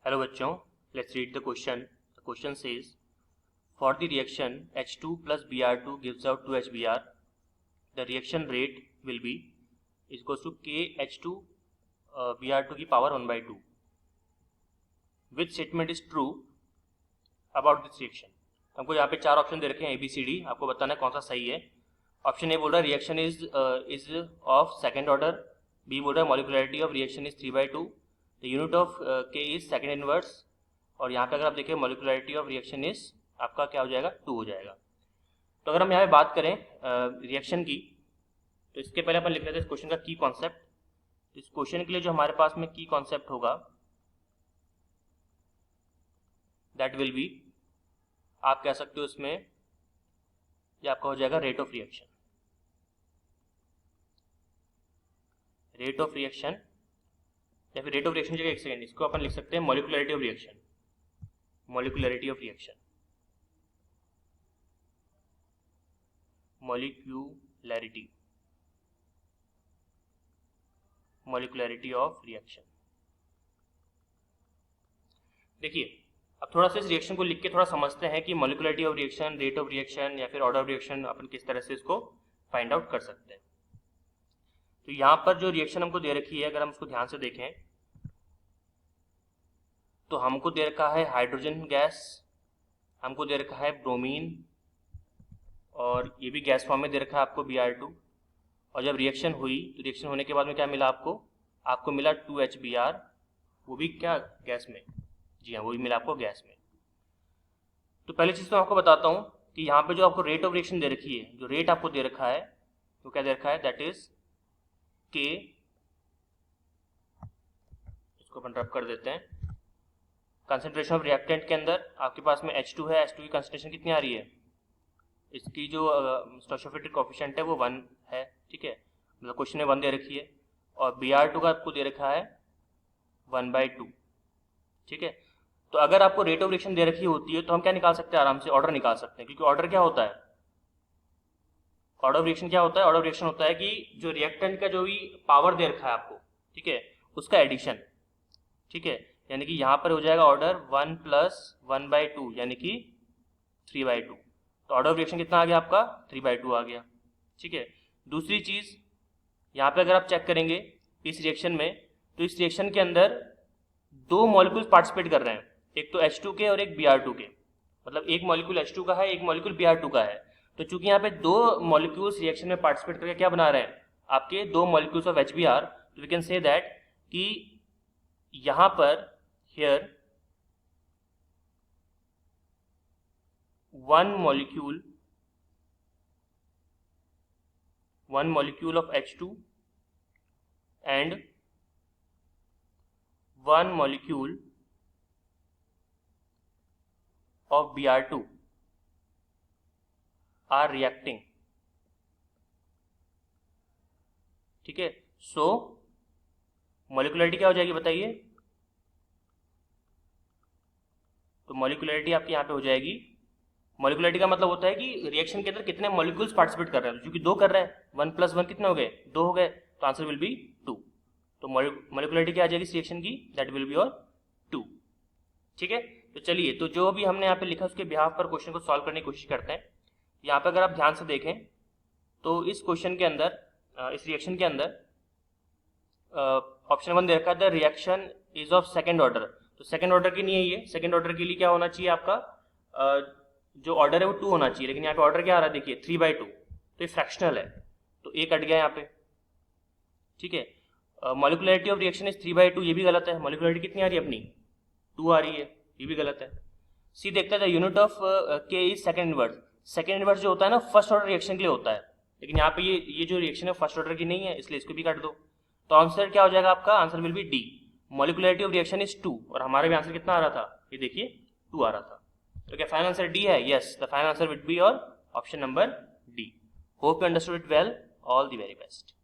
Hello बच्चों, let's read the question. The question says for the reaction H2 plus Br2 gives out 2HBr. The reaction rate will be is equals to KH2 Br2 की power 1/2. Which statement is true about this reaction? हमको यहाँ पे चार option दे रखे हैं ABCD. आपको बताना है कौन सा सही है. ऑप्शन ए बोल रहा है reaction is of second order. B बोल रहा है molecularity of reaction is 3/2. The unit of K is second inverse. और यहाँ पे अगर आप देखें मॉलिक्युलरिटी ऑफ रिएक्शन इज आपका क्या हो जाएगा, 2 हो जाएगा. तो अगर हम यहाँ पे बात करें रिएक्शन की, तो इसके पहले अपन लिख लेते हैं इस क्वेश्चन का की कॉन्सेप्ट. इस क्वेश्चन के लिए जो हमारे पास में की कॉन्सेप्ट होगा दैट विल बी, आप कह सकते हो इसमें ये आपका हो जाएगा rate of reaction. Rate of reaction या फिर रेट ऑफ रिएक्शन जगह एक सेकेंड इसको अपन लिख सकते हैं molecularity of reaction. Molecularity of reaction, molecularity of reaction. देखिए अब थोड़ा सा इस रिएक्शन को लिख के थोड़ा समझते हैं कि molecularity of reaction, rate of reaction या फिर ऑर्डर ऑफ रिएक्शन अपन किस तरह से इसको फाइंड आउट कर सकते हैं. तो यहाँ पर जो रिएक्शन हमको दे रखी है, अगर हम उसको ध्यान से देखें तो हमको दे रखा है हाइड्रोजन गैस, हमको दे रखा है ब्रोमीन, और ये भी गैस फॉर्म में दे रखा है आपको Br2. और जब रिएक्शन हुई तो रिएक्शन होने के बाद में क्या मिला आपको मिला 2HBr, वो भी क्या गैस में, जी हाँ वो भी मिला आपको गैस में. तो पहली चीज़ तो आपको बताता हूँ कि यहाँ पे जो आपको रेट ऑफ रिएक्शन दे रखी है, जो रेट आपको दे रखा है तो क्या दे रखा है, दैट इज के, इसको अपन रब कर देते हैं. कंसंट्रेशन ऑफ रिएक्टेंट के अंदर आपके पास में H2 है, H2 की कंसंट्रेशन कितनी आ रही है, इसकी जो स्टोइचोमेट्रिक कोएफिशिएंट है वो 1 है. ठीक है, मतलब क्वेश्चन में 1 दे रखी है. और Br2 का आपको दे रखा है 1/2. ठीक है, तो अगर आपको रेट ऑफ रिएक्शन दे रखी होती है तो हम क्या निकाल सकते हैं, आराम से ऑर्डर निकाल सकते हैं. क्योंकि ऑर्डर क्या होता है, ऑर्डर ऑफ रिएक्शन क्या होता है, ऑर्डर ऑफ रिएक्शन होता है कि जो रिएक्टेंट का जो भी पावर दे रखा है आपको, ठीक है, उसका एडिशन. ठीक है, यानी कि यहाँ पर हो जाएगा ऑर्डर 1 + 1/2 यानी कि 3/2. तो ऑर्डर ऑफ रिएक्शन कितना आ गया आपका, 3/2 आ गया. ठीक है, दूसरी चीज यहाँ पे अगर आप चेक करेंगे इस रिएक्शन में, तो इस रिएक्शन के अंदर 2 मॉलिक्यूल्स पार्टिसिपेट कर रहे हैं, एक तो H2 के और एक Br2 के. मतलब एक मॉलिक्यूल H2 का है, एक मॉलिक्यूल Br2 का है. तो चूंकि यहाँ पे 2 मॉलिक्यूल्स रिएक्शन में पार्टिसिपेट करके क्या बना रहे हैं, आपके 2 मॉलिक्यूल्स ऑफ HBr. तो वी कैन से दैट कि यहाँ पर here 1 molecule of H2 and 1 molecule of Br2 are reacting. ठीक है, सो मॉलिक्युलरिटी क्या हो जाएगी बताइए. तो मॉलिक्युलरिटी आपकी यहाँ पे हो जाएगी, मॉलिक्युलरिटी का मतलब होता है कि रिएक्शन के अंदर कितने मॉलिक्यूल्स पार्टिसिपेट कर रहे हैं. क्योंकि 2 कर रहे हैं, 1 + 1 कितने हो गए, 2 हो गए. तो आंसर विल बी 2. तो मॉलिक्युलरिटी क्या आ जाएगी इस रिएक्शन की, दैट विल बी और 2. ठीक है, तो चलिए, तो जो भी हमने यहाँ पे लिखा उसके बिहाफ पर क्वेश्चन को सॉल्व करने की कोशिश करते हैं. यहाँ पे अगर आप ध्यान से देखें तो इस क्वेश्चन के अंदर, इस रिएक्शन के अंदर ऑप्शन 1 दे रखा है reaction is of second order. तो सेकेंड ऑर्डर की नहीं है ये. सेकेंड ऑर्डर के लिए क्या होना चाहिए आपका, जो ऑर्डर है वो 2 होना चाहिए. लेकिन यहाँ पे ऑर्डर क्या आ रहा है, देखिए 3/2. तो ये फ्रैक्शनल है, तो 1 कट गया यहाँ पे. ठीक है, मॉलिक्युलरिटी ऑफ रिएक्शन इज 3/2, ये भी गलत है. मॉलिक्युलरिटी कितनी आ रही है अपनी, 2 आ रही है, ये भी गलत है. सी देखते हैं, unit of K is second inverse. Second inverse जो होता है ना, फर्स्ट ऑर्डर रिएक्शन के लिए होता है. लेकिन यहाँ पे ये जो रिएक्शन है फर्स्ट ऑर्डर की नहीं है, इसलिए इसको भी काट दो. तो आंसर क्या हो जाएगा आपका, answer will be D, molecularity of reaction is 2. और हमारा भी आंसर कितना आ रहा था, ये देखिए 2 आ रहा था. तो क्या फाइनल आंसर डी है, yes, the final answer will be और option number D. Hope you understood it well. All the very best.